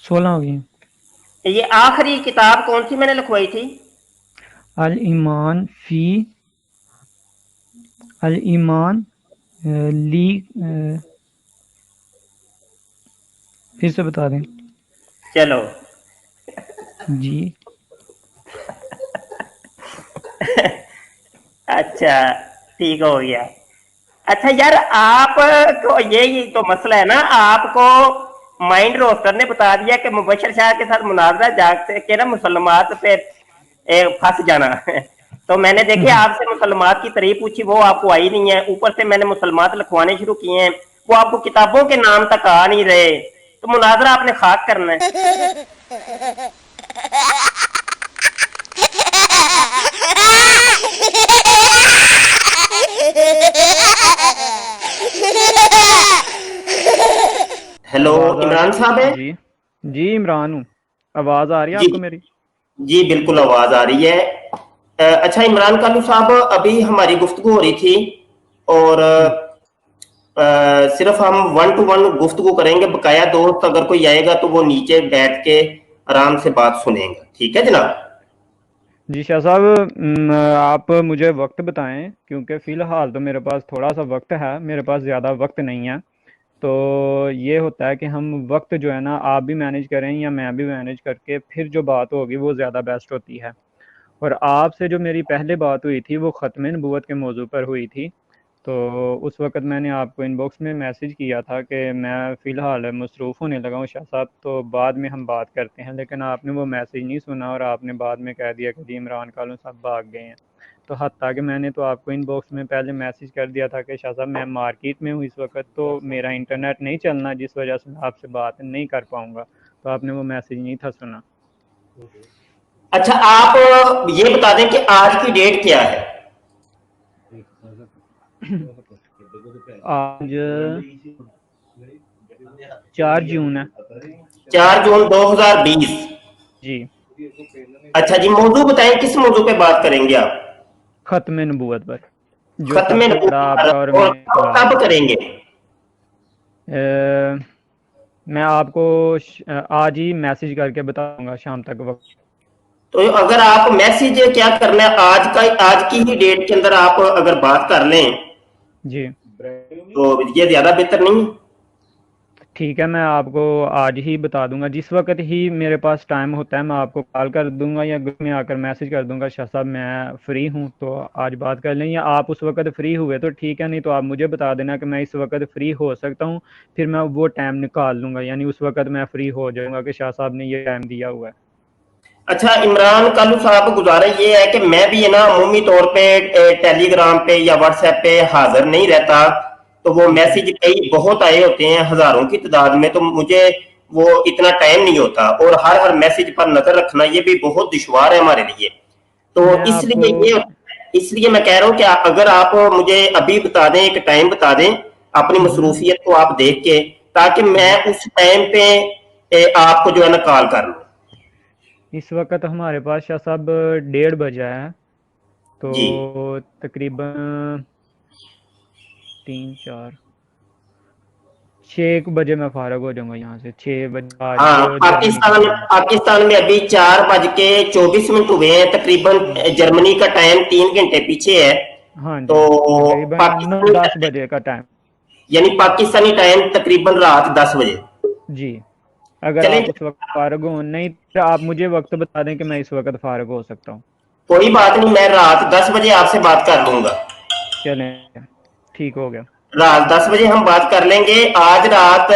16 हो गई। ये आखिरी किताब कौन सी मैंने लिखवाई थी? अल ईमान फी अल ईमान ली फिर से बता दें। चलो। जी। अच्छा, ठीक हो गया। अच्छा यार, आप को यही तो मसला है ना, आपको माइंड रोस्टर ने बता दिया कि मुबशर शाह के साथ मुनाजरा जाग से के ना मुसलमात पे फंस जाना। तो मैंने देखिए आपसे मुसलमात की तारीफ पूछी, वो आपको आई नहीं है। ऊपर से मैंने मुसलमात लिखवाने शुरू किए हैं, वो आपको किताबों के नाम तक आ नहीं रहे। तो मुनाजरा आपने खाक करना है। हेलो, आवाज़ आ इमरान साहब है? जी। जी इमरान हूँ। आवाज़ आ रही है जी आपको मेरी? जी, बिल्कुल आवाज आ रही है। अच्छा इमरान कालू साहब, अभी हमारी गुफ्तगू हो रही थी, और हम्म। सिर्फ हम वन टू वन गुफ्तगू करेंगे। बकाया दोस्त अगर कोई आएगा तो वो नीचे बैठ के आराम से बात सुनेगा, ठीक है जनाब? जी शाह साहब, आप मुझे वक्त बताएं क्योंकि फ़िलहाल तो मेरे पास थोड़ा सा वक्त है, मेरे पास ज़्यादा वक्त नहीं है। तो ये होता है कि हम वक्त जो है ना, आप भी मैनेज करें या मैं भी मैनेज करके फिर जो बात होगी वो ज़्यादा बेस्ट होती है। और आपसे जो मेरी पहले बात हुई थी वो ख़त्म नबूवत के मौजू पर हुई थी। तो उस वक़्त मैंने आपको इनबॉक्स में मैसेज किया था कि मैं फ़िलहाल मसरूफ़ होने लगा हूँ शाह साहब, तो बाद में हम बात करते हैं, लेकिन आपने वो मैसेज नहीं सुना और आपने बाद में कह दिया कि जी इमरान कालू साहब भाग गए हैं। तो हत्ता कि मैंने तो आपको इनबॉक्स में पहले मैसेज कर दिया था कि शाह साहब मैं मार्केट में हूँ इस वक्त, तो मेरा इंटरनेट नहीं चलना, जिस वजह से मैं आपसे बात नहीं कर पाऊँगा। तो आपने वो मैसेज नहीं था सुना। अच्छा, आप ये बता दें कि आज की डेट क्या है? आज 4 जून है। 4 जून 2020। जी। अच्छा जी, मौजू बताएं, किस मौजू पे बात करेंगे आप? ख़त्म नबूवत पर, जो खत्म सबसे बड़ा नबूवत आपका और पर, और मेरा इख्तलाफ कब है। करेंगे? मैं आपको आज ही मैसेज करके बताऊंगा शाम तक वक्त। तो अगर आप मैसेज क्या करना है, आज की ही डेट के अंदर आप अगर बात कर लें जी तो ये ज्यादा बेहतर नहीं? ठीक है, मैं आपको आज ही बता दूंगा, जिस वक्त ही मेरे पास टाइम होता है मैं आपको कॉल कर दूंगा या ग्रुप में आकर मैसेज कर दूंगा शाह साहब मैं फ्री हूँ तो आज बात कर लें, या आप उस वक्त फ्री हुए तो ठीक है, नहीं तो आप मुझे बता देना कि मैं इस वक्त फ्री हो सकता हूँ। फिर मैं वो टाइम निकाल लूँगा, यानी उस वक्त मैं फ्री हो जाऊँगा कि शाह साहब ने ये टाइम दिया हुआ है। अच्छा इमरान कालू साहब, गुजारा ये है कि मैं भी है ना अमूमी तौर पे टेलीग्राम पे या व्हाट्सएप पे हाजिर नहीं रहता। तो वो ठीक है। मैसेज कई बहुत आए होते हैं हजारों की तादाद में, तो मुझे वो इतना टाइम नहीं होता, और हर हर मैसेज पर नजर रखना ये भी बहुत दुश्वार है हमारे लिए। तो मैं आपको इसलिए मैं कह रहा हूँ कि अगर आप मुझे अभी बता दें, एक टाइम बता दें अपनी मसरूफियत को आप देख के, ताकि मैं जी उस टाइम पे आपको जो है ना कॉल कर लूँ। इस वक्त हमारे पास शाह साहब 1:30 बजा है, जी। तो तकरीबन 3 4 6 बजे मैं फारग हो जाऊंगा यहाँ से, 6 बजे आज हाँ, जर्मनी का पाकिस्तान टाइम है। पाकिस्तान में अभी 4 बज के 24 मिनट हुए हैं तकरीबन। जर्मनी का टाइम 3 घंटे पीछे है। हाँ तो जी, तकरीबन नौ पाकिस्तानी दस बजे का टाइम। यानी पाकिस्तानी टाइम तकरीबन रात 10 बजे। जी, अगर चलें, आप उस वक्त फारग हो, नहीं तो आप मुझे वक्त बता दें कि मैं इस वक्त फारग हो सकता हूँ। कोई बात नहीं, मैं रात 10 बजे आपसे बात कर लूंगा। चलें, ठीक हो गया। रात 10 बजे हम बात कर लेंगे। आज रात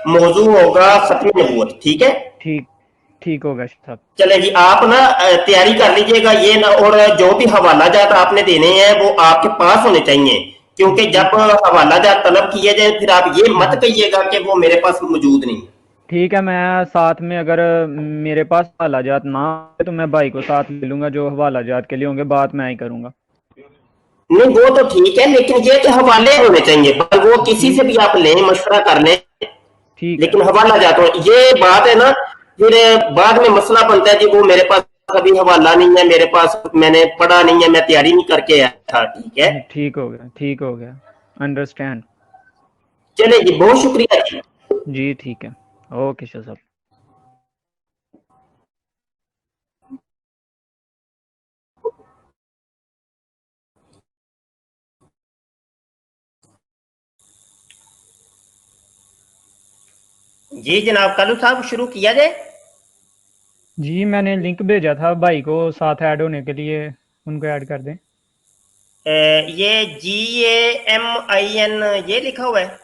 मौजू होगा खत्म नबूवत, ठीक है? ठीक ठीक हो गया साहब। चले जी, आप ना तैयारी कर लीजिएगा ये ना, और जो भी हवाला जात आपने देने हैं वो आपके पास होने चाहिए, क्योंकि जी जब ठीक। हवाला जात तलब किए जाए फिर आप ये मत कहिएगा कि वो मेरे पास मौजूद नहीं है। ठीक है, मैं साथ में अगर मेरे पास हवाला जात ना हो तो मैं भाई को साथ ले लूंगा, जो हवाला जात के लिए होंगे बात मैं ही करूंगा। नहीं वो तो ठीक है, लेकिन ये कि हवाले होने चाहिए, पर वो किसी से ठीक भी आप लें, मशवरा कर लें, ठीक है। लेकिन हवाला जात हो ये बात है ना। फिर बाद में मसला बनता है जी वो मेरे पास अभी हवाला नहीं है, मेरे पास मैंने पढ़ा नहीं है, मैं तैयारी नहीं करके आया था, ठीक है? ठीक हो गया, ठीक हो गया। अंडरस्टैंड। चले जी, बहुत शुक्रिया जी। जी ठीक है। ओके शाह साहब। जी जनाब, कालू साहब शुरू किया जाए। जी मैंने लिंक भेजा था भाई को साथ ऐड होने के लिए, उनको ऐड कर दें। ये GAMIN ये लिखा हुआ है।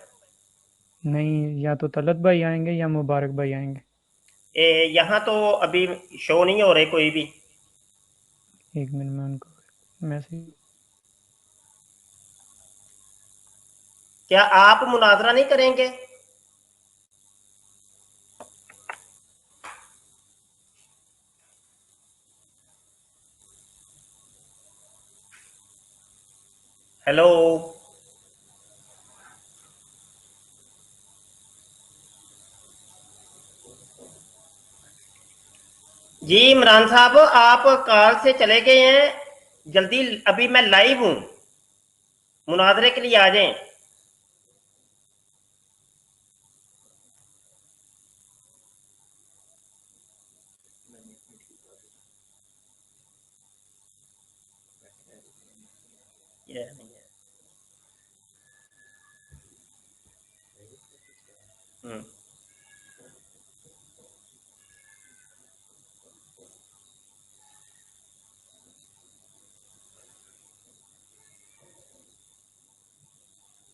नहीं, या तो तलत भाई आएंगे या मुबारक भाई आएंगे। यहाँ तो अभी शो नहीं हो रहे कोई भी। एक मिनट में उनको मैसेज। क्या आप मुनाजरा नहीं करेंगे? हेलो। जी इमरान साहब, आप कॉल से चले गए हैं, जल्दी अभी मैं लाइव हूँ, मुनाजरे के लिए आ जाएं। ये नहीं है। हम्म।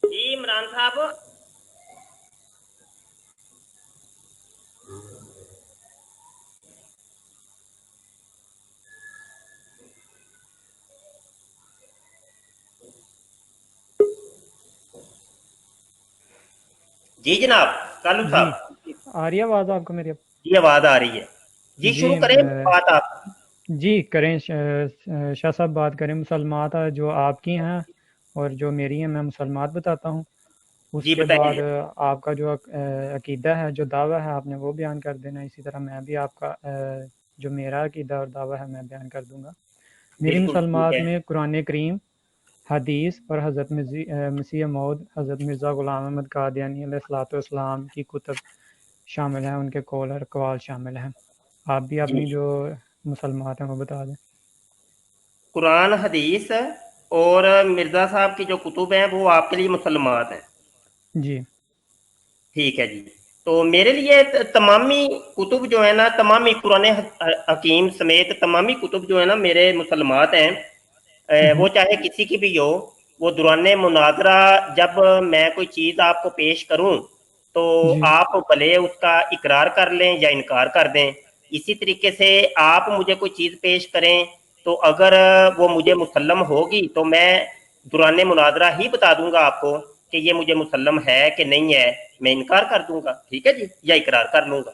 जी इमरान साहब। जी जनाब, कालू जी, साहब। आ रही है आवाज़ आपको मेरी अब? जी आवाज आ रही है। जी जी शुरू करें बात आप। जी करें, शाह साहब बात करें। मुसलमात जो आपकी हैं और जो मेरी हैं, मैं मुसलमात बताता हूँ। जी उसके बाद बताइए। आपका जो अकीदा है, जो दावा है, आपने वो बयान कर देना। इसी तरह मैं भी आपका जो मेरा अकीदा और दावा है मैं बयान कर दूंगा। मेरी बिल्कुल ठीक मुसलमात है। में कुरान करीम, हदीस और हज़रत मसीह मौद हज़रत मिर्ज़ा ग़ुलाम अहमद कादियानी अलैहिस्सलाम की कुतुब शामिल हैं, उनके कौल और अक़वाल शामिल हैं। आप भी जी अपनी जो मुसलमात हैं वो बता दें। कुरान हदीस और मिर्जा साहब की जो कुतुब हैं वो आपके लिए मुसलमान हैं। जी ठीक है जी। तो मेरे लिए तमामी कुतुब जो है ना, तमामी कुरान हकीम समेत तमामी कुतुब जो है ना मेरे मुसलमान हैं। वो चाहे किसी की भी हो, वो दुराने मुनाजरा जब मैं कोई चीज़ आपको पेश करूं तो जी आप भले उसका इकरार कर लें या इनकार कर दें। इसी तरीके से आप मुझे कोई चीज़ पेश करें, तो अगर वो मुझे मुसल्लम होगी तो मैं दुराने मुनाजरा ही बता दूंगा आपको कि ये मुझे मुसल्लम है कि नहीं है। मैं इनकार कर दूंगा, ठीक है जी, या इकरार कर लूंगा।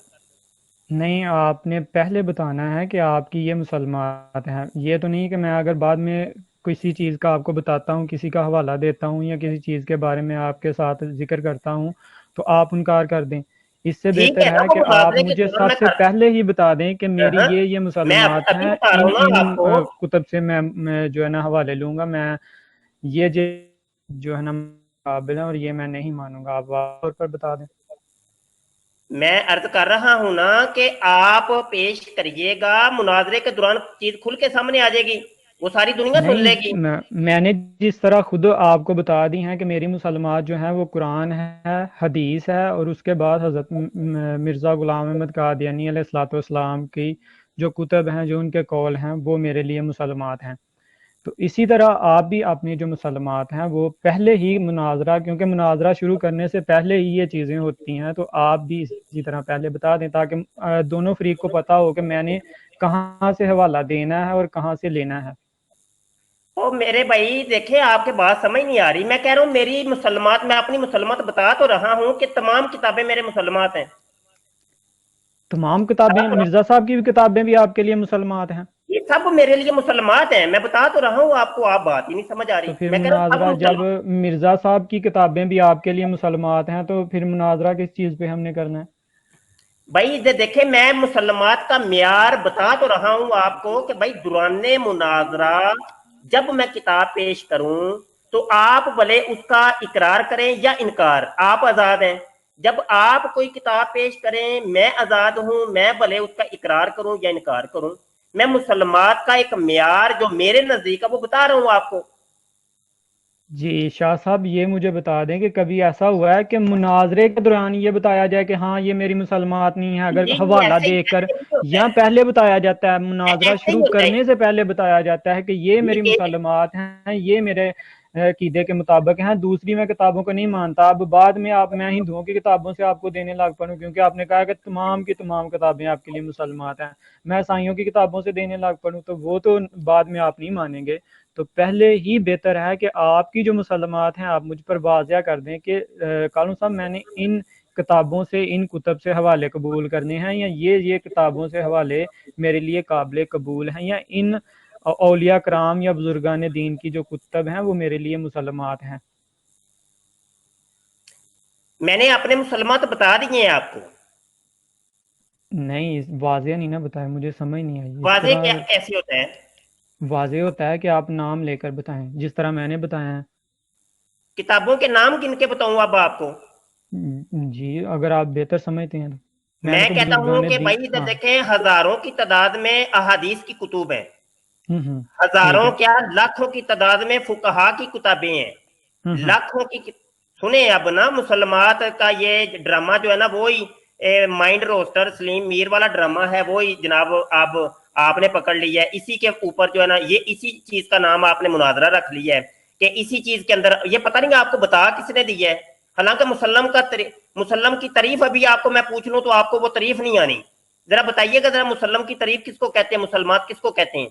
नहीं, आपने पहले बताना है कि आपकी ये मुसलमात हैं। ये तो नहीं कि मैं अगर बाद में किसी चीज़ का आपको बताता हूँ, किसी का हवाला देता हूँ या किसी चीज़ के बारे में आपके साथ जिक्र करता हूँ तो आप इनकार कर दें। इससे ठीक बेहतर है ना, है वो कि आप मुनाजरे के मुझे दौरान मैं सबसे कर। पहले ही बता दें कि मेरी हाँ, ये मैं मुसलमात अभी हैं। बता रहा इन हूँ ना इन आपको। कुतब से मैं जो है ना हवाले लूँगा। मैं ये जो है ना काबिल है और ये मैं नहीं मानूंगा। आप वाज़ तौर पर बता दें। मैं अर्ज कर रहा हूं ना कि आप पेश करिएगा, मुनाजरे के दौरान चीज खुल के सामने आ जाएगी, वो सारी दुनिया सुन नहीं, लेगी। मैंने जिस तरह खुद आपको बता दी हैं कि मेरी मुसलमात जो हैं वो कुरान है, हदीस है और उसके बाद हज़रत मिर्ज़ा ग़ुलाम अहमद कादियानी अलैहिस्सलाम की जो कुतब हैं, जो उनके कौल हैं, वो मेरे लिए मुसलमात हैं। तो इसी तरह आप भी अपनी जो मुसलमात हैं वो पहले ही मुनाजरा, क्योंकि मुनाजरा शुरू करने से पहले ही ये चीज़ें होती हैं, तो आप भी इसी तरह पहले बता दें ताकि दोनों फरीक को पता हो कि मैंने कहाँ से हवाला देना है और कहाँ से लेना है। ओ मेरे भाई देखे, आपके बात समझ नहीं आ रही। मैं कह रहा हूँ मेरी मुसलमात, मैं अपनी मुसलमात बता तो रहा हूँ कि तमाम किताबें मेरे मुसलमात हैं। तमाम बता किताबें, तो रहा मिर्ज़ा साहब की भी किताबें भी आपके लिए मुसलमात हैं? ये सब मेरे लिए मुसलमात हैं, मैं बता तो रहा हूँ आपको, आप बात ही नहीं समझ आ तो रही। फिर मैं कह रहा हूँ सब मुनाजरा, जब मुसलमान। मिर्ज़ा साहब की किताबें भी आपके लिए मुसलमात हैं, तो फिर मुनाजरा किस चीज़ पे हमने करना है? भाई देखे, मैं मुसलमात का म्यार बता तो रहा हूं आपको कि भाई दुराने मुनाजरा जब मैं किताब पेश करूं तो आप भले उसका इकरार करें या इनकार, आप आजाद हैं। जब आप कोई किताब पेश करें, मैं आजाद हूं, मैं भले उसका इकरार करूं या इनकार करूं। मैं मुसलमात का एक म्यार जो मेरे नजदीक है वो बता रहा हूं आपको। जी शाह साहब, ये मुझे बता दें कि कभी ऐसा हुआ है कि मुनाजरे के दौरान ये बताया जाए कि हाँ ये मेरी मुसलमात नहीं है, अगर जी जी, हवाला देकर, ऐसे ही होता या है। पहले बताया जाता है, मुनाजरा ऐसे ही शुरू होता है करने से पहले बताया जाता है कि ये जी मेरी ये मुसलमात हैं, ये मेरे अकीदे के मुताबिक हैं, दूसरी मैं किताबों को नहीं मानता। अब बाद में आप, मैं हिंदुओं की किताबों से आपको देने लग पड़ूं क्योंकि आपने कहा कि तमाम की तमाम किताबें आपके लिए मुसलमात हैं, मैं ईसाइयों की किताबों से देने लग पड़ूं, तो वो तो बाद में आप नहीं मानेंगे। तो पहले ही बेहतर है कि आपकी जो मुसलमात हैं आप मुझ पर वाज़िया कर दें कि कालू साहब मैंने इन किताबों से, इन कुतब से हवाले कबूल करने हैं, या ये किताबों से हवाले मेरे लिए काबिल कबूल हैं, या इन औलिया कराम या बुजुर्गान दीन की जो कुतब हैं वो मेरे लिए मुसलमात हैं। मैंने अपने मुसलमान तो बता दिए हैं आपको। नहीं, वाज़िया नहीं ना बताया, मुझे समझ नहीं आई इस वाजे क्या तरह। कैसे होता है? वाज़े होता है कि आप नाम लेकर बताएं जिस तरह मैंने बताया है। किताबों के नाम किन के बताऊं अब आपको? जी अगर आप बेहतर समझते हैं तो। मैंने मैं तो कहता हूं बुजुर्गान कि दी, भाई इधर हाँ। देखें, हजारों की तादाद में अहादीस की कुतुब है। ठीक हजारों है। क्या, लाखों की तादाद में फुकहा की किताबें हैं। हम्म। लाखों की। सुने अब ना, मुसलमात का ये ड्रामा जो है ना, वो ही माइंड रोस्टर सलीम मीर वाला ड्रामा है, वो ही जनाब। अब आपने पकड़ लिया है इसी के ऊपर जो है ना, ये इसी चीज का नाम आपने मुनाजरा रख लिया है कि इसी चीज के अंदर ये पता नहीं आपको बता किसने दिया है। हालांकि मुसल्लम की तारीफ अभी आपको मैं पूछ लूं तो आपको वो तारीफ नहीं आनी। जरा बताइएगा, जरा मुसल्लम की तारीफ किसको कहते हैं, मुसलमान किसको कहते हैं?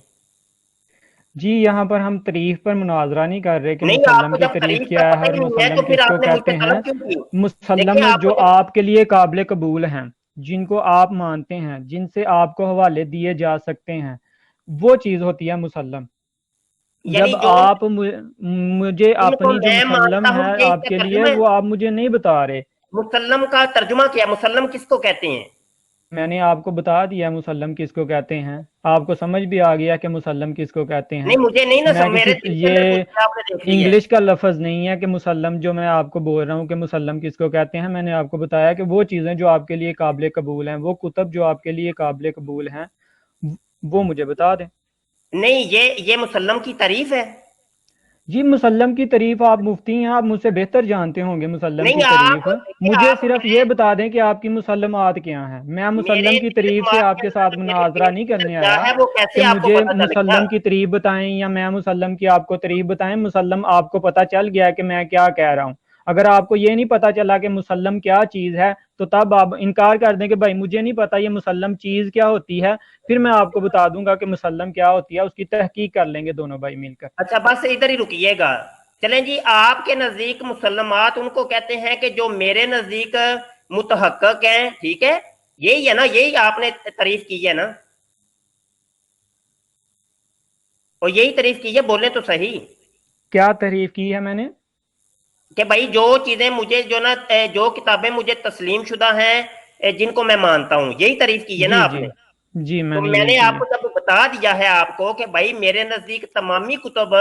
जी यहाँ पर हम तारीफ पर मुनाजरा नहीं कर रहे कि नहीं, मुसल्लम आपको की जब तारीफ तारीफ का क्या पता है और ही नहीं है मुसल्लम तो फिर किसको आपने मुझ कहते पे हैं। कलम क्यों की? देखिए, मुसल्लम जो आपको जब आपके लिए काबिल कबूल हैं, जिनको आप मानते हैं, जिनसे आपको हवाले दिए जा सकते हैं, वो चीज़ होती है मुसल्लम। यानी जब जो आप मुझे जिनको अपनी जो मैं मुसल्लम मानता हूँ, है ये इसका आपके लिए, तर्जुमा है। वो आप मुझे नहीं बता रहे। मुसल्लम का तर्जुमा क्या है? मुसल्लम किसको कहते हैं? मैंने आपको बता दिया मुसल्लम किसको कहते हैं, आपको समझ भी आ गया कि मुसल्लम किसको कहते नहीं, हैं। मुझे नहीं ना मैं मेरे किसी, दिल के अंदर घुस ये के आपने देख लिया है। इंग्लिश का लफ्ज़ नहीं है कि मुसल्लम, जो मैं आपको बोल रहा हूँ कि मुसल्लम किसको कहते हैं। मैंने आपको बताया कि वो चीज़ें जो आपके लिए काबिल कबूल हैं, वो कुतब जो आपके लिए काबिल कबूल हैं, वो मुझे बता दें। नहीं, ये मुसल्लम की तारीफ है। जी मुसल्लम की तारीफ, आप मुफ्ती हैं, आप मुझसे बेहतर जानते होंगे मुसल्लम नहीं, की आप तारीफ। देखिए, मुझे आप सिर्फ मेरे ये बता दें कि आपकी मुसल्लमात क्या हैं। मैं मेरे मुसल्लम की दिल तारीफ से दिमाग के आपके साथ अंदर मेरे मुनाजरा दिल नहीं के अंदर करने क्या आया है वो कि कैसे आपको मुझे पता चलेगा? मुसल्लम की तारीफ बताएं या मैं मुसल्लम की आपको तारीफ बताएं। मुसल्लम आपको पता चल गया कि मैं क्या कह रहा हूँ। अगर आपको ये नहीं पता चला कि मुसल्लम क्या चीज़ है, तो तब आप इनकार कर दें कि भाई मुझे नहीं पता ये मुसल्लम चीज़ क्या होती है। फिर मैं आपको बता दूंगा कि मुसल्लम क्या होती है, उसकी तहकीक कर लेंगे दोनों भाई मिलकर। अच्छा, बस इधर ही रुकिएगा। चलें जी, आपके नजदीक मुसल्लमात उनको कहते हैं कि जो मेरे नजदीक मुतहक्कक हैं, ठीक है? यही है ना, यही आपने तारीफ की है ना? और यही तारीफ की है, बोले तो सही। क्या तारीफ की है मैंने? कि भाई जो चीजें मुझे जो ना जो किताबें मुझे तस्लीम शुदा हैं, जिनको मैं मानता हूं, यही तारीफ की है ना जी जी। आपने? जी तो मैंने यही मैंने की है। आपको जब बता दिया है आपको कि भाई मेरे नजदीक तमामी कुतुब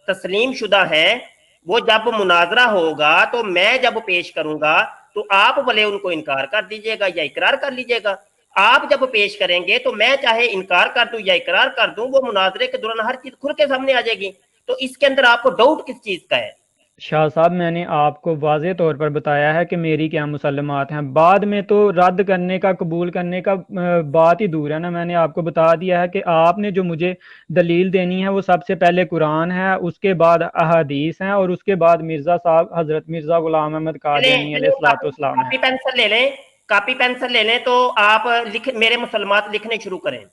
तस्लीम शुदा हैं, वो जब मुनाजरा होगा तो मैं जब पेश करूंगा, तो आप भले उनको इनकार कर दीजिएगा या इकरार कर लीजिएगा। आप जब पेश करेंगे तो मैं चाहे इनकार कर दूं या इकरार कर दूं, वो मुनाजरे के दौरान हर चीज खुल के सामने आ जाएगी। तो इसके अंदर आपको डाउट किस चीज का है? शाह साहब मैंने आपको वाज़े तौर पर बताया है कि मेरी क्या मुसल्लमात हैं, बाद में तो रद्द करने का, कबूल करने का बात ही दूर है ना। मैंने आपको बता दिया है कि आपने जो मुझे दलील देनी है वो सबसे पहले कुरान है, उसके बाद अहादीस हैं, और उसके बाद मिर्ज़ा साहब, हज़रत मिर्ज़ा ग़ुलाम अहमद चले कादियानी चले, कापी अलैहिस्सलाम है। कापी पेंसिल ले लें। कापी पेंसिल ले लें तो आप लिख, मेरे मुसलमात लिखने शुरू करें।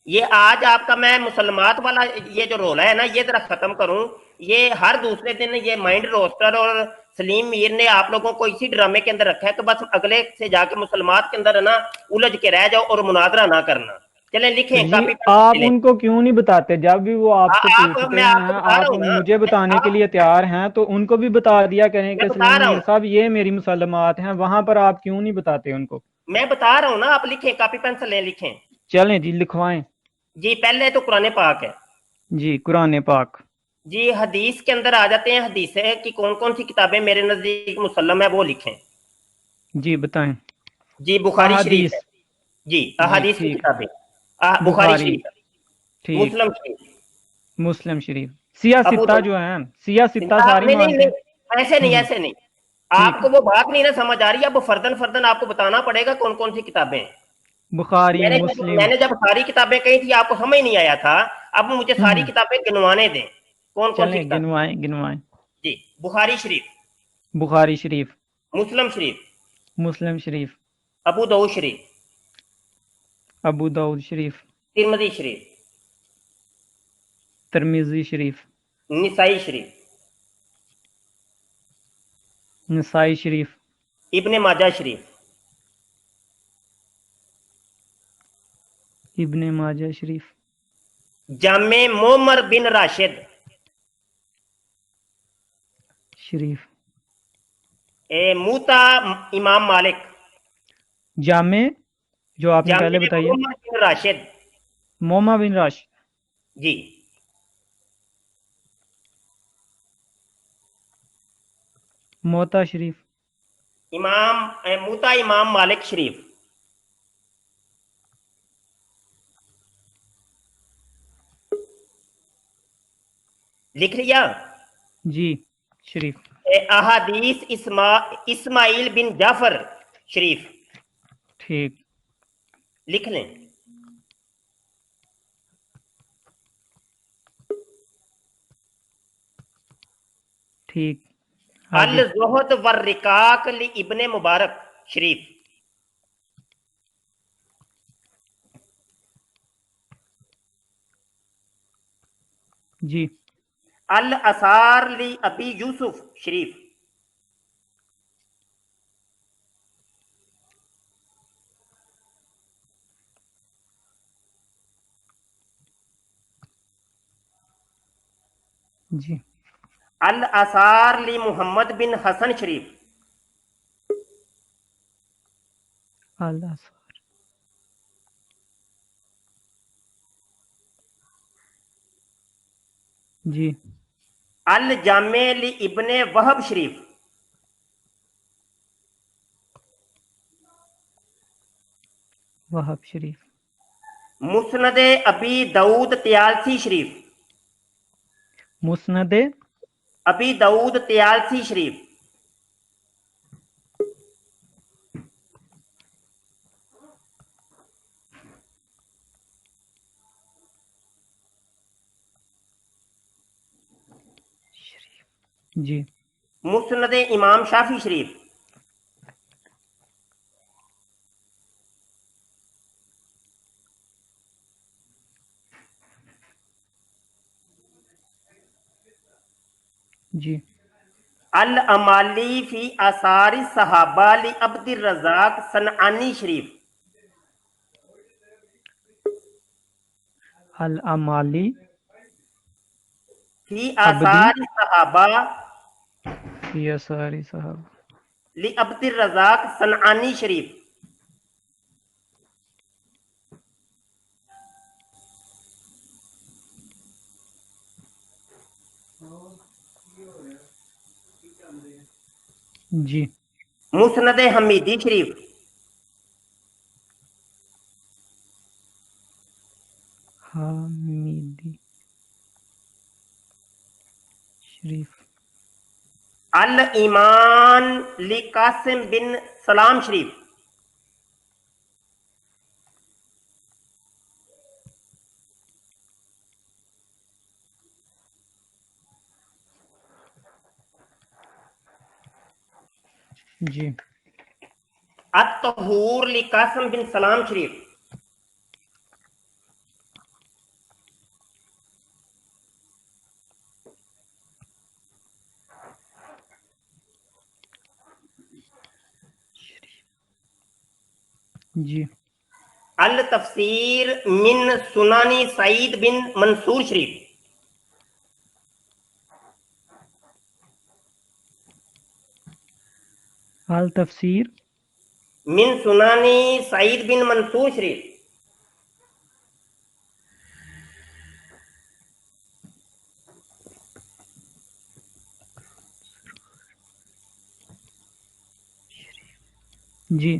ये आज आपका मैं मुसलमात वाला ये जो रोला है ना, ये जरा खत्म करूं। ये हर दूसरे दिन ये माइंड रोस्टर और सलीम मीर ने आप लोगों को इसी ड्रामे के अंदर रखा है कि बस अगले से जाके मुसलमात के अंदर है ना उलझ के रह जाओ और मुनाजरा ना करना। चले तो लिखें, जी कापी पेंसिल आप ले लें। उनको क्यों नहीं बताते, जब भी वो आपसे आप पूछते मैं हैं, आपको बता रहा आप हूँ ना। मुझे बताने के आप लिए तैयार हैं, तो उनको भी बता दिया करें मैं कि बता सलीम रहा मीर हूँ, साहब ये मेरी मुसल्लमात हैं, वहां पर आप क्यों नहीं बताते उनको? मैं बता रहा हूँ ना, आप लिखें, कापी पेंसिल ले लिखें। चलें जी लिखवाएं। जी, पहले तो कुरान पाक है। जी कुरान पाक। जी, हदीस के अंदर आ जाते हैं। हदीस है कि कौन कौन सी किताबें मेरे नजदीक मुसल्लम है, वो लिखें। जी बताएं। जी, बुखारी शरीफ है। अहादीस। जी, जी अहादीस की ठीक है। किताबें। बुखारी बुखारी। शरीफ है। ٹھیک. مسلم شریف. مسلم شریف. سیاہ ابو ستہ داؤد. جو ہیں سیاہ ستہ آپ ساری نہیں نہیں مانتے نہیں، ہیں. ایسے نہیں ہوں. ایسے نہیں. آپ ٹھیک. کو وہ بات نہیں نا سمجھ آ رہی ہے، اب فردن فردن آپ کو بتانا پڑے گا کون کون سی کتابیں ہیں. بخاری میں مسلم. نے جب ساری کتابیں کہی تھی آپ کو سمجھ نہیں آیا تھا، اب مجھے ساری ہوں. کتابیں گنوانے دیں. کون کون سی چلیں کتابیں؟ گنوائیں گنوائیں. جی، بخاری شریف، بخاری شریف. مسلم شریف، مسلم شریف. ابو داؤد شریف، ابو داؤد شریف. ترمذی شریف، ترمذی شریف. نسائی شریف، نسائی شریف. ابن ماجہ شریف، ابن ماجہ شریف. جامع معمر بن راشد، شریف. موتا امام مالک، جامع جو آپ نے پہلے جامع بتائی ہے. معمر بن راشد. موما بن راش. جی. موتا شریف. موتا امام مالک شریف. لکھ لیا. جی. شریف. احادیث اسماعیل بن جعفر شریف. ٹھیک. لکھ لیں. ٹھیک. آگے. الزہد والرقاق لابن مبارک شریف. جی. الاثار لابی یوسف شریف. جی. الاثار لمحمد بن حسن شریف. اللہ. جی. الجامع لابن وہب شریف. وہب شریف. مسند ابی داؤد طیالسی شریف. مسند ابی داؤد طیالسی شریف. شریف. جی. مسند امام شافعی شریف. جی. الامالی فی آثار صحابہ لعبد الرزاق صنعانی شریف. الامالی فی ابدی آثار صحابہ فی اثار صاحب. لعبد الرزاق صنعانی شریف. جی. مسند حمیدی شریف. حمیدی شریف. الایمان لقاسم بن سلام شریف. جی. الطہور لقاسم بن سلام شریف. جی. التفسیر من سنانی سعید بن منصور شریف. التفسیر من سنانی سعید بن منصور شریف. جی.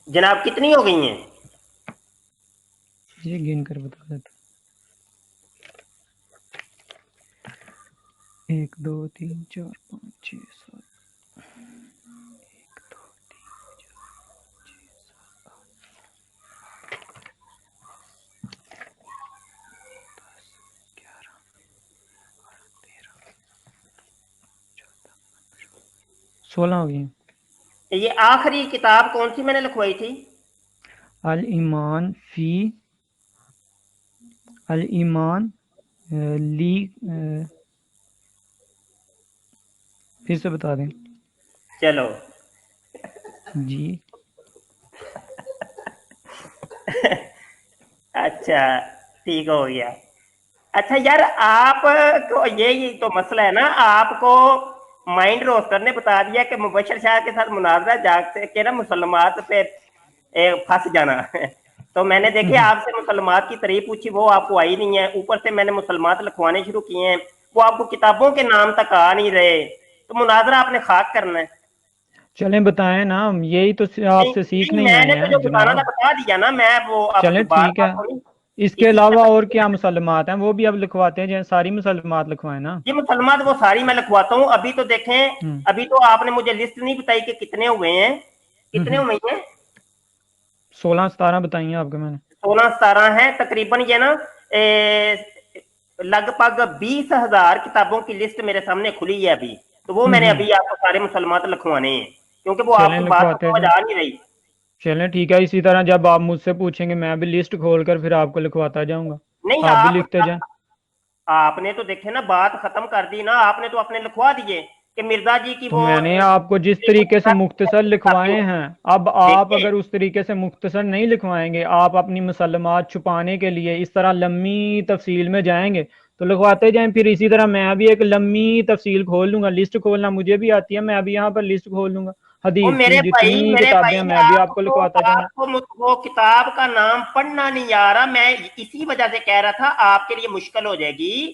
جناب کتنی ہو گئی ہیں؟ یہ گن کر بتا دیتا 1 2 3 4 5 6 7 1 2 3 16 ہو گئی. یہ آخری کتاب کون سی میں نے لکھوائی تھی؟ الایمان فی الایمان لی پھر سے بتا دیں. چلو جی اچھا ٹھیک ہو گیا. اچھا یار آپ کو یہی تو مسئلہ ہے نا، آپ کو مائنڈ روسٹر نے بتا دیا کہ مبشر شاہ کے ساتھ مناظرہ جاگ کے نا مسلمات پہ پھنس جانا. تو میں نے دیکھے آپ سے مسلمات کی تعریف پوچھی، وہ آپ کو آئی نہیں ہے. اوپر سے میں نے مسلمات لکھوانے شروع کیے ہیں، وہ آپ کو کتابوں کے نام تک آ نہیں رہے. تو مناظرہ آپ نے خاک کرنا ہے. چلیں بتائیں نا، یہی تو آپ سے سیکھنے ہی میں آئے نے تو ہیں جو بتانا جناب. تھا بتا دیا نا، میں وہ اب چلیں بار ٹھیک بار ہے، تھوڑی اس کے اسی علاوہ طرح. اور کیا مسلمات ہیں وہ بھی اب لکھواتے ہیں، جیسے ساری مسلمات لکھوائیں نا. یہ مسلمات وہ ساری میں لکھواتا ہوں. ابھی تو دیکھیں، ہوں ابھی تو آپ نے مجھے لسٹ نہیں بتائی کہ کتنے ہوئے ہیں. کتنے ہوں ہوئے ہیں؟ 16 17 بتائیے آپ کو میں نے. 16 17 ہیں تقریباً. یہ نا لگ بھگ 20,000 کتابوں کی لسٹ میرے سامنے کھلی ہے ابھی. تو وہ میں نے ابھی آپ کو سارے مسلمات لکھوانے ہیں، کیونکہ وہ آپ چلیں کی بات لکھواتے سمجھ جائیں. آ نہیں رہی. چلیں ٹھیک ہے، اسی طرح جب آپ مجھ سے پوچھیں گے میں بھی لسٹ کھول کر پھر آپ کو لکھواتا جاؤں گا، نہیں آپ بھی لکھتے جائیں. آپ نے تو دیکھے نا بات ختم کر دی نا. آپ نے تو اپنے لکھوا دیے کہ مرزا جی کی تو وہ میں نے آپ کو جس طریقے سے مختصر لکھوائے ہیں، اب آپ دیکھیے اگر اس طریقے سے مختصر نہیں لکھوائیں گے، آپ اپنی مسلمات چھپانے کے لیے اس طرح لمبی تفصیل میں جائیں گے تو لکھواتے جائیں. پھر اسی طرح میں بھی ایک لمبی تفصیل کھول لوں گا. لسٹ کھولنا مجھے بھی آتی ہے، میں ابھی یہاں پر لسٹ کھول لوں گا وہ حدیث کی، میرے بھائی جتنی میرے کتابیں ہیں بھائی میں بھی آپ کو لکھواتا جاؤں گا. آپ کو وہ کتاب کا نام پڑھنا نہیں آ رہا. میں اسی وجہ سے کہہ رہا تھا آپ کے لیے مشکل ہو جائے گی.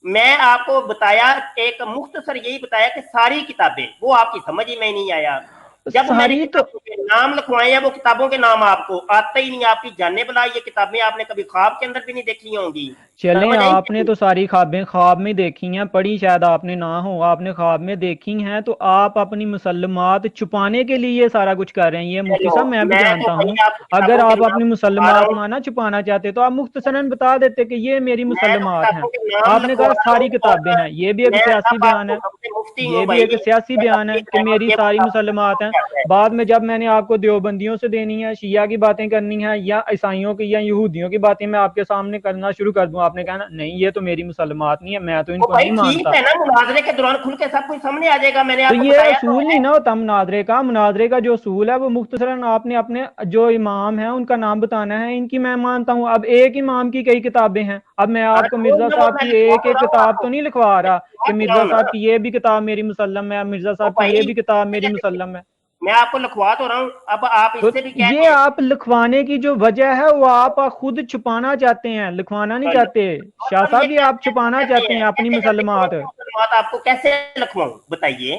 میں آپ کو بتایا ایک مختصر یہی بتایا کہ ساری کتابیں، وہ آپ کی سمجھ ہی میں نہیں آیا. جب میں نے ساری تو کتابوں کے نام لکھوائے ہیں، وہ کتابوں کے نام آپ کو آتے ہی نہیں. آپ کی جانے بلا یہ کتابیں آپ نے کبھی خواب کے اندر بھی نہیں دیکھی ہوں گی. چلیں، سمجھ آپ نے آئی؟ تو ساری خواب میں دیکھی ہیں، پڑھی شاید آپ نے نہ ہو، آپ نے خواب میں دیکھی ہیں. تو آپ اپنی مسلمات چھپانے کے لیے یہ سارا کچھ کر رہے ہیں. یہ مفتی چلو صاحب میں بھی میں تو جانتا ہوں، بھائی آپ کو اگر کتابوں کے آپ نام اپنی بتا رہا مسلمات ہوں. مانا چھپانا چاہتے تو آپ مختصراً بتا دیتے کہ یہ میری میں تو مسلمات ہیں. کتابوں کے نام آپ نے لکھوا کہا رہا ساری ہوں کتابیں اور ہیں، یہ بھی ایک میں سیاسی اب آپ بیان کو ہے. سب سے مفتی یہ ہوں بھی بھائی. ایک سیاسی میں بیان ہے تقریر کہ کروں میری یہ ساری بات آپ مسلمات کو ہیں. کیا ہے. بعد میں جب میں نے آپ کو دیوبندیوں سے دینی ہے، شیعہ کی باتیں کرنی ہے، یا عیسائیوں کی یا یہودیوں کی باتیں میں آپ کے سامنے کرنا شروع کر دوں، آپ نے کہنا نہیں یہ تو میری مسلمات نہیں ہے، میں تو ان وہ کو بھائی نہیں ٹھیک مانتا. ہے نا، مناظرے کے دوران کھل کے سب کچھ سامنے آ جائے گا. میں نے تو آپ کو یہ بتایا تو اصول ہے. نہیں نہ ہوتا مناظرے کا جو اصول ہے وہ مختصراً آپ نے اپنے جو امام ہیں ان کا نام بتانا ہے. ان کی میں مانتا ہوں، اب ایک امام کی کئی کتابیں ہیں. اب میں ہاں آپ کو تو مرزا وہ صاحب میں کی لکھوا ایک تو ایک رہا ہوں آپ کتاب کو. تو نہیں لکھوا میں رہا لکھوا کہ تو رہا مرزا ہوں نا. صاحب کی یہ بھی کتاب میری مسلم ہے، مرزا وہ صاحب کی یہ بھائی بھی کتاب میری مسلم ہے. میں آپ کو لکھوا تو رہا ہوں. اب آپ تو اس سے بھی کہہ یہ دیں. آپ لکھوانے کی جو وجہ ہے وہ آپ خود چھپانا چاہتے ہیں، لکھوانا نہیں چاہتے. شاہ اور صاحب یہ بھی آپ کیسے چھپانا کہتے چاہتے ہیں، ہیں اپنی کیسے کہتے ہیں کون مسلمات. سی مسلمات آپ کو کیسے لکھواؤں بتائیے.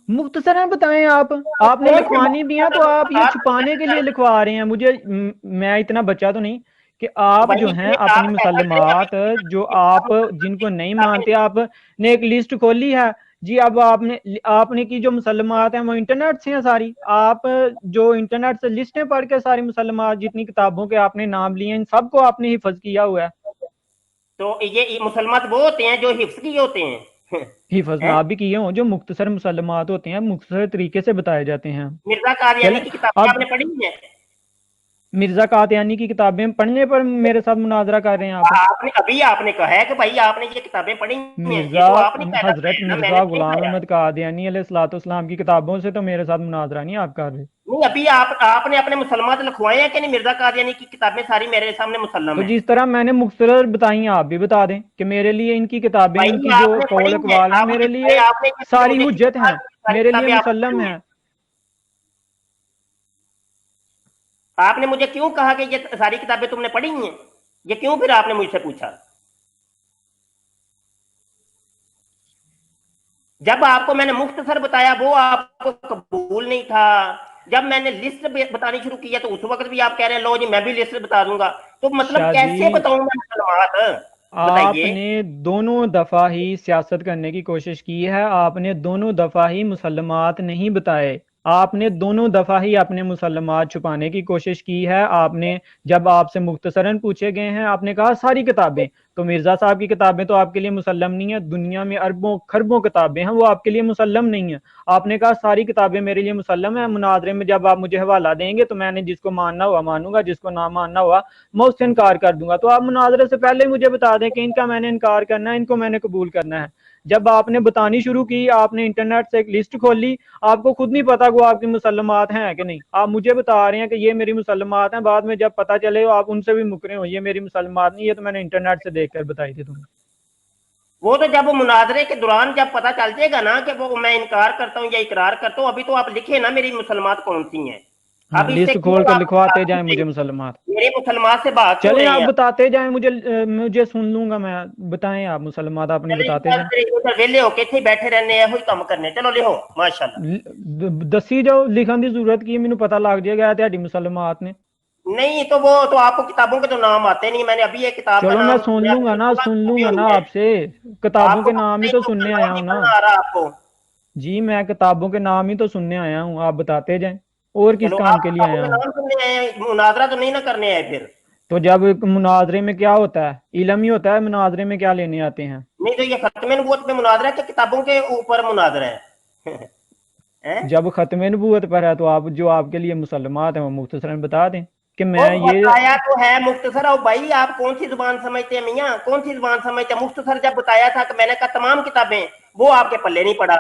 مختصراً بتائیں. آپ نے کون سے لکھوانی بھی ہیں تو آپ یہ چھپانے کے لیے لکھوا رہے ہیں. مجھے میں اتنا بچہ تو نہیں کہ آپ بھائی جو ہیں اتنے اپنی آپ ایسا کریں مسلمات جو آپ جن کو نہیں مانتے، آپ نے ایک لسٹ کھولی ہے جی. اب آپ نے کی جو مسلمات ہیں وہ انٹرنیٹ سے ہیں ساری. آپ جو انٹرنیٹ سے لسٹیں پڑھ کے ساری مسلمات جتنی کتابوں کے آپ نے نام لیے ان سب کو آپ نے حفظ کیا ہوا ہے. تو یہ مسلمات وہ ہوتے ہیں جو حفظ کیے ہوتے ہیں. حفظ نہ بھی کیے ہوں، جو مختصر مسلمات ہوتے ہیں مختصر طریقے سے بتائے جاتے ہیں. مرزا قادیانی چلیں کی کتابیں اب آپ نے پڑھی ہیں؟ مرزا قادیانی کی کتابیں پڑھنے پر میرے ساتھ مناظرہ کر رہے ہیں آپ. آپ نے کہا ہے کہ بھائی آپ نے یہ کتابیں پڑھی ہیں. یہ مرزا تو آپ نے پیدا حضرت کرایا نا، میں نے مرزا نہیں غلام کرایا. احمد قادیانی علیہ الصلوۃ والسلام کی کتابوں سے تو میرے ساتھ مناظرہ نہیں آپ کر رہے. نہیں ابھی آپ نے اپنے مسلمات لکھوائے ہیں کہ نہیں؟ مرزا قادیانی کی کتابیں ساری میرے سامنے تو مسلم ہیں. جس طرح میں نے مختصر بتائی آپ بھی بتا دیں کہ میرے لیے ان کی کتابیں، ان بھائی کی جو آپ نے قول پڑھی ہے، اقوال ہیں آپ میرے مجھے لیے بتائیں آپ نے ساری مجھے حجت ہیں، ساری میرے لیے کتابیں آپ نے مسلم پڑھی ہیں. ہیں. آپ نے مجھے کیوں کہا کہ یہ ساری کتابیں تم نے پڑھی ہیں؟ یہ کیوں پھر آپ نے مجھ سے پوچھا؟ جب آپ کو میں نے مختصر بتایا وہ آپ کو قبول نہیں تھا. جب میں نے لسٹ بتانی شروع کیا تو اس وقت بھی آپ کہہ رہے ہیں لو جی میں بھی لسٹ بتا دوں گا. तो मतलब शाह कैसे जी, बताऊं मैं मालूमात, बताइए। आपने दोनों दफा ही सियासत करने की कोशिश की है, आपने दोनों दफा ही मुसल्लमात नहीं बताए, आपने दोनों दफा ही अपने मुसल्लमात छुपाने की कोशिश की है। आपने, जब आपसे मुख्तसरन पूछे गए हैं, आपने कहा सारी किताबें। तो मिर्जा साहब की किताबें तो आपके लिए मुसल्लम नहीं है, दुनिया में अरबों खरबों किताबें हैं, वो आपके लिए मुसल्लम नहीं है। आपने कहा सारी किताबें मेरे लिए मुसल्लम है, मुनाजरे में जब आप मुझे हवाला देंगे तो मैंने जिसको मानना हुआ मानूंगा, जिसको ना मानना हुआ मैं उससे इनकार कर दूंगा। तो आप मुनाजरे से पहले मुझे बता दें कि इनका मैंने इनकार करना है, इनको मैंने कबूल करना है। जब आपने बतानी शुरू की, आपने इंटरनेट से एक लिस्ट खोली, आपको खुद नहीं पता वो आपकी मुसल्लमात हैं कि नहीं। आप मुझे बता रहे हैं कि ये मेरी मुसल्लमात हैं, बाद में जब पता चले आप उनसे भी मुकरे हो ये मेरी मुसल्लमात नहीं, ये तो मैंने इंटरनेट से देख कर बताई थी तुम्हें। वो तो जब मुनाजरे के दौरान जब पता चल जाएगा ना कि वो मैं इनकार करता हूँ या इकरार करता हूँ, अभी तो आप लिखे ना मेरी मुसलमात कौन सी हैं। हाँ, अब इससे लिस्ट खोल क्यों कर आप लिखवाते भाग जाएं क्यों मुझे रहे मुसल्लमात। हैं? मेरे मुसलमान से भाग क्यों चलें, रहे आप हैं आप? बताते जाएं मुझे, मुझे सुन लूंगा मैं। बताएं आप मुसल्लमात, आपने चले बताते जाएं। उधर वेले होके थे बैठे रहने हैं, वही काम करने, चलो लिखो माशाल्लाह। दसी जाओ, लिखन की जरूरत की है, मैनू पता लग जाएगा ਤੁਹਾਡੀ मुसलमात ने। नहीं तो वो तो आपको किताबों के तो नाम आते नहीं, मैंने अभी एक किताब का चलो मैं नाम लिया तो सुन छुपी लूंगा हुई ना है। आपसे। किताबों आपको के नाम पता ही ही तो नहीं, सुनने आया मुसलमान हूँ नहीं ना। पढ़ना आ रहा आपको। जी, मैं किताबों के नाम ही तो सुनने आया हूँ, आप बताते जाएं। और किस चलो काम आप के लिए किताबों आया के हूँ? नाम सुनने आए हैं, मुनाजरा तो नहीं ना करने आए फिर? तो जब मुनाजरे में क्या होता है, इलम ही होता है, मुनाजरे में क्या लेने आते हैं? नहीं तो ये खत्म नबूवत पे मुनाजरा है कि किताबों के ऊपर मुनाजरा है? हैं? जब खत्म नबूवत पर है तो आप जो आपके लिए मुसलमात हैं वो मुख्तसरन बता दें कि वो मैं ये। बताया तो है मुख्तसर। और भाई आप कौन सी जुबान समझते हैं मियाँ, कौन सी जुबान समझते हैं? मुख्तसर जब बताया था कि मैंने कहा तमाम किताबें, वो आपके पल्ले नहीं पड़ा।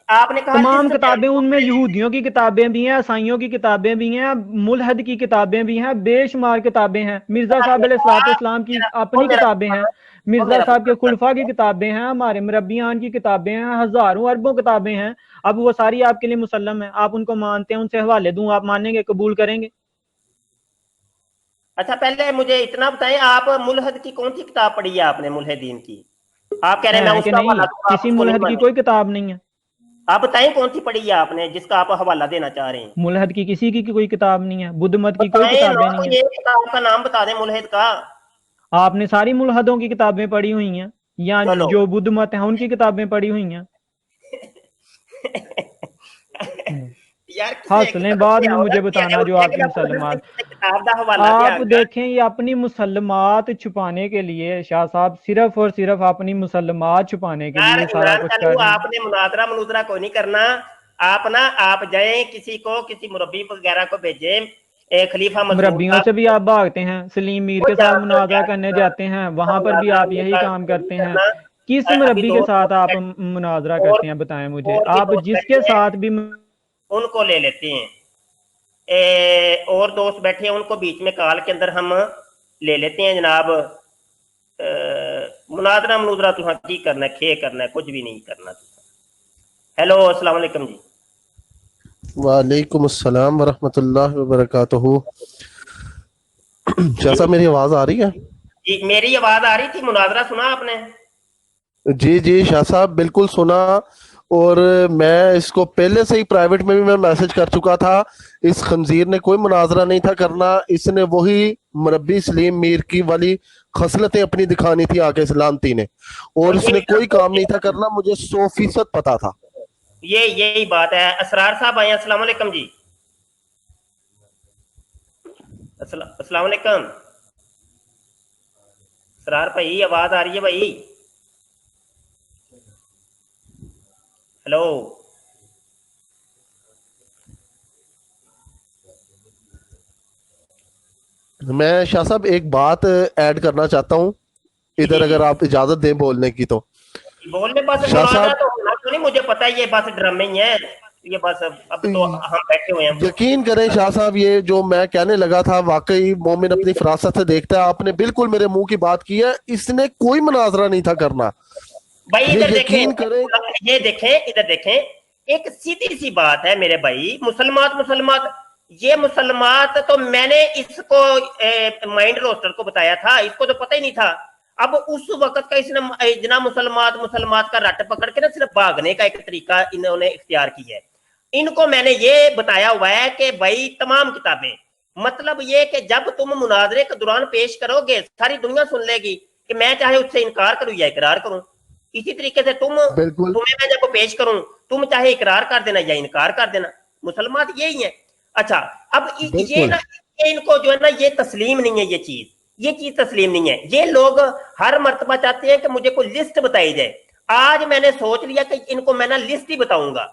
आपने कहा तमाम लिस्ट किताबें, उनमें यहूदियों की किताबें भी हैं, ईसाइयों की किताबें भी हैं, मुलहद की किताबें भी हैं, बेशुमार किताबें हैं, मिर्जा साहब अलैहिस्सलाम की वो अपनी मेरा किताबें हैं, वो मिर्जा मेरा साहब के पुत्र। खुलफा की किताबें हैं, हमारे मुरब्बियान की किताबें हैं, हजारों अरबों किताबें हैं। अब वो सारी आपके लिए मुसल्लम है, आप उनको मानते हैं, उनसे हवाले दूं, आप मानेंगे, कबूल करेंगे? अच्छा पहले मुझे इतना बताएं, आप मुलहद की कौन सी किताब पढ़ी है आपने, मुलहदीन की? आप कह रहे हैं मैं है कि उसका नहीं? हवाला दूंगा, आप किसी उसको नहीं मुलहद की माने। कोई किताब नहीं है। आप बताएं कौन सी पढ़ी है आपने जिसका आप हवाला देना चाह रहे हैं? मुलहद की किसी की कोई किताब नहीं है, बुद्ध मत की कोई बताएं किताबें ना, नहीं तो है। ये किताब का नाम बता दें मुलहद का। आपने सारी मुल्हदों की किताबें पढ़ी हुई हैं, या चलो। जो बुद्ध मत हैं उनकी किताबें पढ़ी हुई हैं? हम्म। यार किसी एक हौसलें किताब बाद से में आओ ना, मुझे बताना जो कि आपकी मैं मुलहद से मुसलमान। किसी किताब का हवाला आप देंगा। देखें, ये अपनी मुसलमात छुपाने के लिए शाह साहब सिर्फ और सिर्फ अपनी मुसलमात छुपाने के यार लिए सारा इमरान कुछ कर चालू, रहे हैं। आपने मुनाजरा मनुजरा कोई नहीं करना। आप ना, आप जाए किसी को, किसी मुरब्बी वगैरह को भेजे, खलीफा मसरूर मुरब्बियों से भी साहब, आप भागते हैं, सलीम मीर वो के साथ जान मुनाजरा करने जाना जाते हैं, वहां पर भी मुनाजरा आप यही मुनाजरा काम नहीं करते हैं। करना। किस अभी मुरब्बी के दो साथ आप दोस्त मुनाजरा और करते हैं, बताएं मुझे, और भी आप दोस्त जिसके बैठे हैं, साथ भी। उनको ले लेते हैं। और दोस्त बैठे हैं, उनको बीच में कॉल के अंदर हम ले लेते हैं जनाब। मुनाजरा मनुजरा तुसा की करना है, खे करना है, कुछ भी नहीं करना। हेलो अस्सलाम वालेकुम जी। वालेकुम अस्सलाम वरहमतुल्लाहि वबरकातुहू। जी जैसा मेरी आवाज आ रही है? जी मेरी आवाज आ रही थी, मुनाजरा सुना आपने? जी जी शाह साहब, बिल्कुल सुना। और मैं इसको पहले से ही प्राइवेट में भी मैं मैसेज कर चुका था। इस खंजीर ने कोई मुनाजरा नहीं था करना, इसने वही मुरब्बी सलीम मीर की वाली खसलतें अपनी दिखानी थी आके सलामती ने, तो और इसने कोई काम नहीं था करना, मुझे 100% पता था। यही बात है। असरार साहब आए, अस्सलाम वालेकुम जी। अस्सलाम वालेकुम। असरार भाई आवाज आ रही है भाई? हेलो। मैं शाह साहब एक बात ऐड करना चाहता हूँ, जी जी इधर जी अगर आप इजाजत दें बोलने की तो। बोलने, बस शाह मुनाजरा साहब, तो होना तो नहीं, मुझे पता है ये बस ड्रामे ही है। ये बस अब तो हम बैठे हुए हैं। यकीन करें शाह साहब, ये जो मैं कहने लगा था वाकई मोमिन अपनी फरासत से देखता है। आपने बिल्कुल मेरे मुंह की बात की है, इसने कोई मुनाजरा नहीं था करना। भाई ये इधर देखें, यकीन करें। ये देखें, इधर देखें। एक सीधी सी बात है मेरे भाई, मुसलमान मुसलमान, ये मुसलमान तो मैंने इसको माइंड रोस्टर को बताया था, इसको तो पता ही नहीं था। अब उस वक्त का इसने जना मुसलमान मुसलमान का रट पकड़ के ना सिर्फ भागने का एक तरीका इन्होंने इख्तियार किया है। इनको मैंने ये बताया हुआ है कि भाई तमाम किताबें, मतलब ये कि जब तुम मुनाजरे के दौरान पेश करोगे सारी दुनिया सुन लेगी कि मैं चाहे उससे इनकार करूं या इकरार करूं। इसी तरीके से बिल्कुल तुम्हें मैं जब पेश करूं, तुम चाहे इकरार कर देना या इनकार कर देना। मुसलमान यही है। अच्छा, अब ये बिल्कुल ना, ये इनको जो है ना, ये तस्लीम नहीं है, ये चीज तस्लीम नहीं है। ये लोग हर मर्तबा चाहते हैं कि मुझे कोई लिस्ट बताई जाए। आज मैंने सोच लिया कि इनको मैं ना लिस्ट ही बताऊंगा।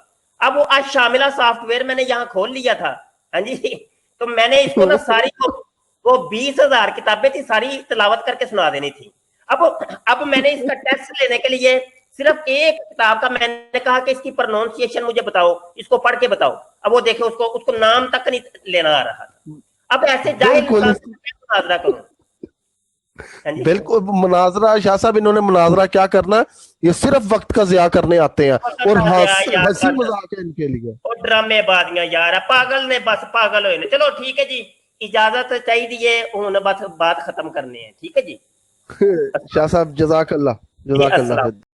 अब वो आज शामिला सॉफ्टवेयर मैंने यहाँ खोल लिया था, हाँ जी, तो मैंने इसको ना सारी वो 20,000 किताबें थी, सारी तिलावत करके सुना देनी थी। अब मैंने इसका टेस्ट लेने के लिए सिर्फ एक किताब का मैंने कहा कि इसकी प्रोनाउंसिएशन मुझे बताओ, इसको पढ़ के बताओ। अब वो देखे, उसको नाम तक नहीं लेना आ रहा था। अब ऐसे जाहिल बिल्कुल इंसान से मैं मुनाजरा करूं? हाँ जी, बिल्कुल मुनाजरा शाह साहब, इन्होंने मुनाजरा क्या करना, ये सिर्फ वक्त का ज़िया करने आते हैं और हंसी मजाक है इनके लिए। और ड्रामेबाजियां यार, पागल ने, बस पागल होए ने। चलो ठीक है जी, इजाजत चाहिए हुन, बस बात खत्म करने हैं। ठीक है जी, शाह साहब, जजाकल्ला जी, अस्सलाम। जजाकल्ला।